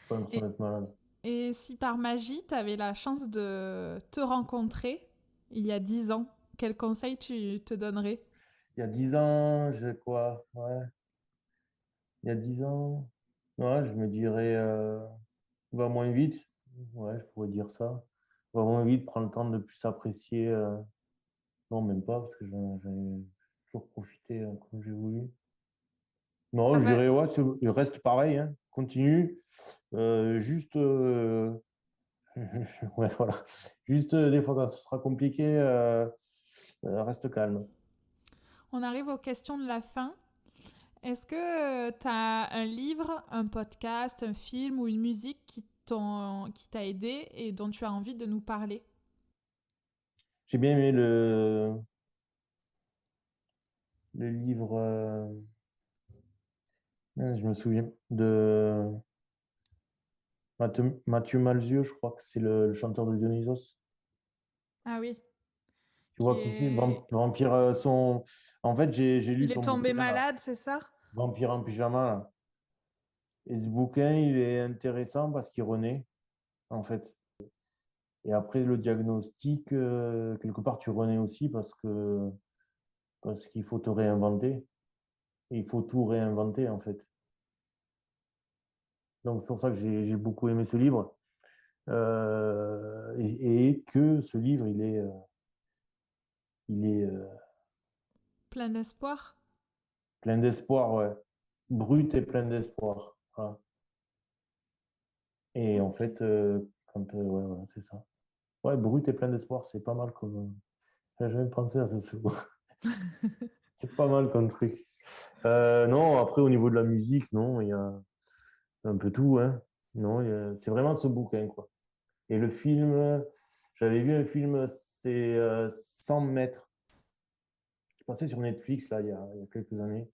Pas l'impression Et, d'être malade. et si par magie, tu avais la chance de te rencontrer il y a 10 ans, quel conseil tu te donnerais? Il y a 10 ans, j'ai quoi? Ouais. Il y a 10 ans, ouais, je me dirais, va moins vite. Ouais, je pourrais dire ça. Va moins vite, prends le temps de plus apprécier. Non, même pas, parce que j'en ai toujours profité comme j'ai voulu. Non, Ça je va. dirais, ouais, il reste pareil, hein. Continue. Juste, ouais, voilà. Juste, des fois, quand ce sera compliqué, reste calme. On arrive aux questions de la fin. Est-ce que tu as un livre, un podcast, un film ou une musique qui t'a aidé et dont tu as envie de nous parler? J'ai bien aimé le livre, je me souviens, de Mathieu Malzieu, je crois que c'est le chanteur de Dionysos. Ah oui, Tu qui vois qui c'est, est... Vampire, En fait, j'ai lu Il est son tombé bouquin, là, malade, c'est ça? Vampire en pyjama, là. Et ce bouquin, il est intéressant parce qu'il renaît, en fait. Et après, le diagnostic, quelque part, tu renais aussi parce qu'il faut te réinventer. Et il faut tout réinventer, en fait. Donc, c'est pour ça que j'ai beaucoup aimé ce livre. Et que ce livre, il est Plein d'espoir. plein d'espoir, ouais. Brut et plein d'espoir. Voilà. Et en Ok. fait, ouais, voilà, c'est ça. Ouais, brut et plein d'espoir, c'est pas mal comme. J'ai jamais pensé à ça. C'est pas mal comme truc. Non, après, au niveau de la musique, non, il y a un peu tout, hein. Non, c'est vraiment ce bouquin, quoi. Et le film, j'avais vu un film, c'est 100 mètres, qui passait sur Netflix, là, il y a quelques années.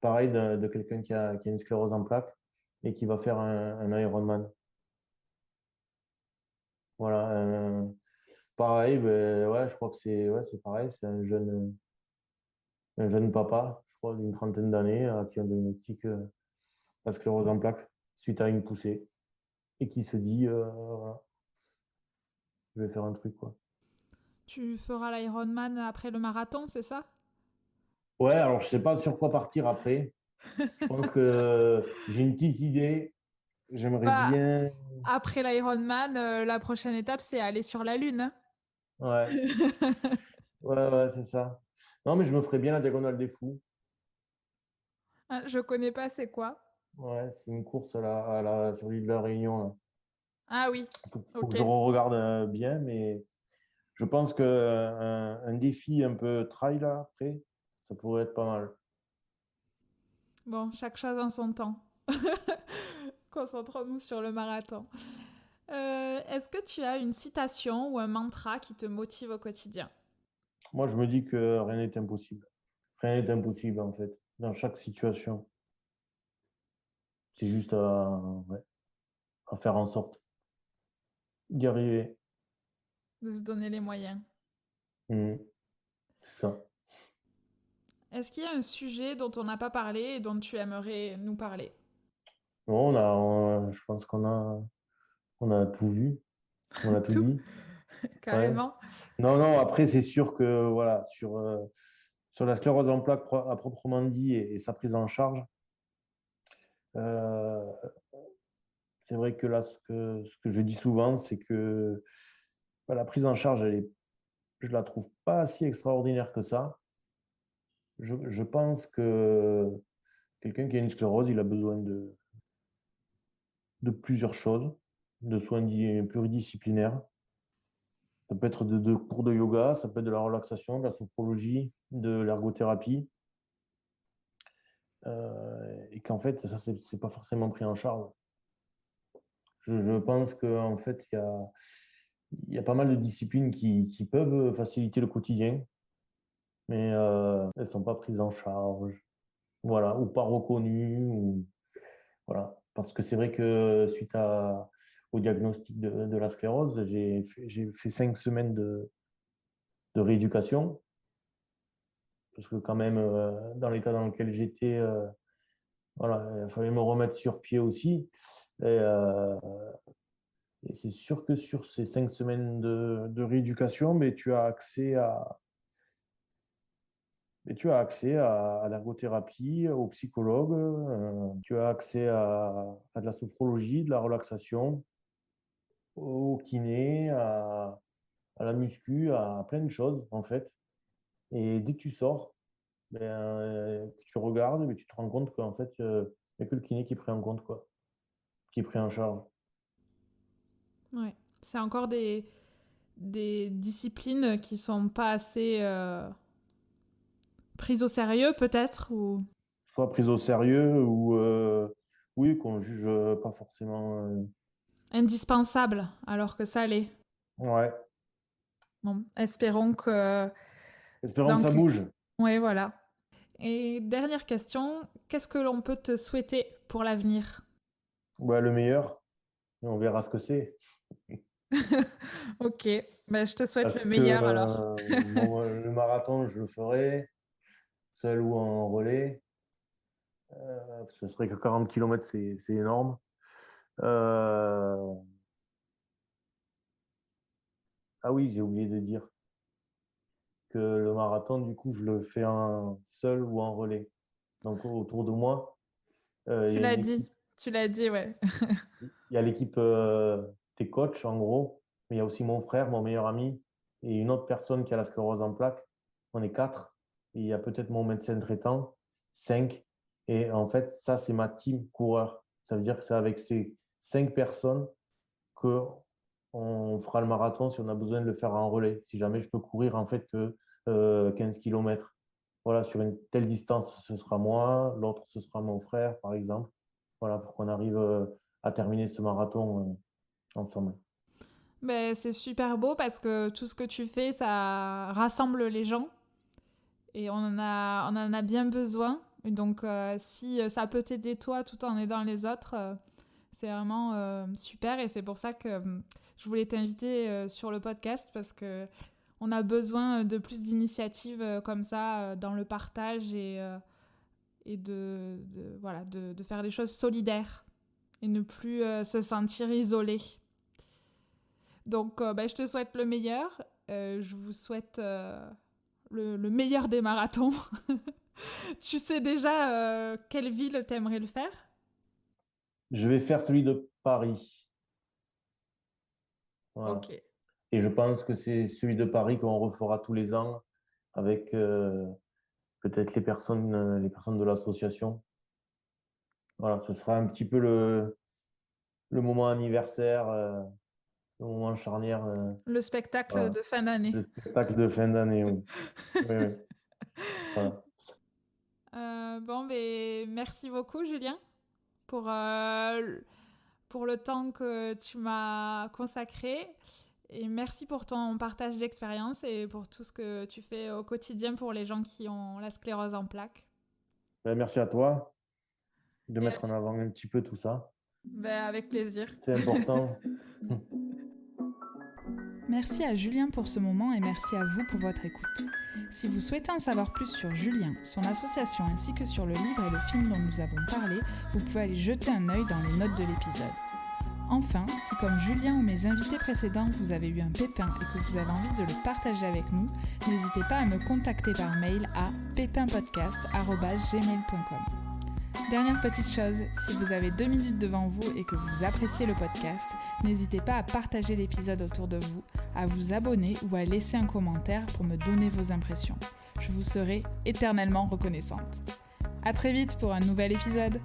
pareil de quelqu'un qui a une sclérose en plaques et qui va faire un Ironman. Voilà. Pareil, ben, ouais, je crois que c'est pareil. C'est un jeune papa, je crois, d'une trentaine d'années, qui a un diagnostic la sclérose en plaques suite à une poussée et qui se dit, voilà, je vais faire un truc, quoi. Tu feras l'Ironman après le marathon, c'est ça? Ouais, alors je sais pas sur quoi partir après. Je pense que j'ai une petite idée. J'aimerais Bah, bien. après l'Ironman, la prochaine étape, c'est aller sur la Lune. Hein. Ouais, ouais, c'est ça. Non, mais je me ferais bien la diagonale des fous. Ah, je connais pas, c'est quoi? Ouais, c'est une course sur l'île de la Réunion, là. Ah oui, Faut ok. que je regarde bien, mais je pense que un défi un peu trail là, après, ça pourrait être pas mal. Bon, chaque chose en son temps. Concentrons-nous sur le marathon. Est-ce que tu as une citation ou un mantra qui te motive au quotidien? Moi, je me dis que rien n'est impossible. Rien n'est impossible, en fait, dans chaque situation. C'est juste ouais, à faire en sorte d'y arriver. De se donner les moyens. Mhm, c'est ça. Est-ce qu'il y a un sujet dont on n'a pas parlé et dont tu aimerais nous parler? Bon, je pense on a tout vu, on a tout Tout, dit. Ouais. carrément. Non, non, après, c'est sûr que voilà, sur la sclérose en plaques à proprement dit et sa prise en charge, euh, c'est vrai que là, ce que je dis souvent, c'est que bah, la prise en charge, je la trouve pas si extraordinaire que ça. Je pense que quelqu'un qui a une sclérose, il a besoin de plusieurs choses, de soins pluridisciplinaires. Ça peut être de cours de yoga, ça peut être de la relaxation, de la sophrologie, de l'ergothérapie. Et qu'en fait, ça, c'est pas forcément pris en charge. Je pense qu'en fait, il y a pas mal de disciplines qui peuvent faciliter le quotidien, mais elles ne sont pas prises en charge, voilà, ou pas reconnues, ou, voilà. Parce que c'est vrai que au diagnostic de la sclérose, j'ai fait 5 semaines de rééducation, parce que quand même, dans l'état dans lequel j'étais, voilà, il fallait me remettre sur pied aussi. Et c'est sûr que sur ces 5 semaines de rééducation, mais tu as accès à l'ergothérapie, au psychologue, tu as accès à de la sophrologie, de la relaxation, au kiné, à la muscu, à plein de choses en fait. Et dès que tu sors, ben, que tu regardes, mais tu te rends compte qu'en fait, il n'y a que le kiné qui est pris en compte, quoi, qui est pris en charge. Ouais. C'est encore des disciplines qui sont pas assez prises au sérieux, peut-être, ou Soit prise au sérieux ou oui, qu'on juge pas forcément. indispensables, alors que ça l'est. Ouais. Bon, espérons que Espérons que dans... ça bouge. Ouais, voilà. Et dernière question, qu'est-ce que l'on peut te souhaiter pour l'avenir? Ouais, le meilleur. Et on verra ce que c'est. Ok, ben, je te souhaite le Parce que meilleur alors. bon, le marathon, je le ferai, seul ou en relais. Ce serait que 40 km, c'est énorme. Euh, Ah oui, j'ai oublié de dire que le marathon, du coup, je le fais seul ou en relais. Donc autour de moi, il Tu y a l'as une dit, équipe. tu l'as dit, ouais. Il y a l'équipe des coachs, en gros, mais il y a aussi mon frère, mon meilleur ami, et une autre personne qui a la sclérose en plaques. On est 4. Et il y a peut-être mon médecin traitant, 5. Et en fait, ça, c'est ma team coureur. Ça veut dire que c'est avec ces 5 personnes que on fera le marathon si on a besoin de le faire en relais. Si jamais je peux courir en fait que 15 km. Voilà, sur une telle distance, ce sera moi, l'autre, ce sera mon frère, par exemple. Voilà, pour qu'on arrive à terminer ce marathon ensemble. Ben, c'est super beau parce que tout ce que tu fais, ça rassemble les gens et on en a bien besoin. Et donc, si ça peut t'aider toi tout en aidant les autres, c'est vraiment super. Et c'est pour ça que je voulais t'inviter sur le podcast parce qu'on a besoin de plus d'initiatives comme ça dans le partage et de faire des choses solidaires et ne plus se sentir isolé. Donc, je te souhaite le meilleur. Je vous souhaite le meilleur des marathons. Tu sais déjà quelle ville t'aimerais le faire? Je vais faire celui de Paris. Voilà. Ok. Et je pense que c'est celui de Paris qu'on refera tous les ans avec peut-être les personnes de l'association. Voilà, ce sera un petit peu le moment anniversaire, le moment charnière. Le spectacle Voilà. de fin d'année. Le spectacle de fin d'année, oui. Oui. Voilà. Merci beaucoup, Julien, pour le temps que tu m'as consacré. Et merci pour ton partage d'expérience et pour tout ce que tu fais au quotidien pour les gens qui ont la sclérose en plaques. Merci à toi de mettre en avant un petit peu tout ça. Avec plaisir. C'est important. Merci à Julien pour ce moment et merci à vous pour votre écoute. Si vous souhaitez en savoir plus sur Julien, son association ainsi que sur le livre et le film dont nous avons parlé, vous pouvez aller jeter un œil dans les notes de l'épisode. Enfin, si comme Julien ou mes invités précédents, vous avez eu un pépin et que vous avez envie de le partager avec nous, n'hésitez pas à me contacter par mail à pépinpodcast@gmail.com. Dernière petite chose, si vous avez 2 minutes devant vous et que vous appréciez le podcast, n'hésitez pas à partager l'épisode autour de vous, à vous abonner ou à laisser un commentaire pour me donner vos impressions. Je vous serai éternellement reconnaissante. À très vite pour un nouvel épisode.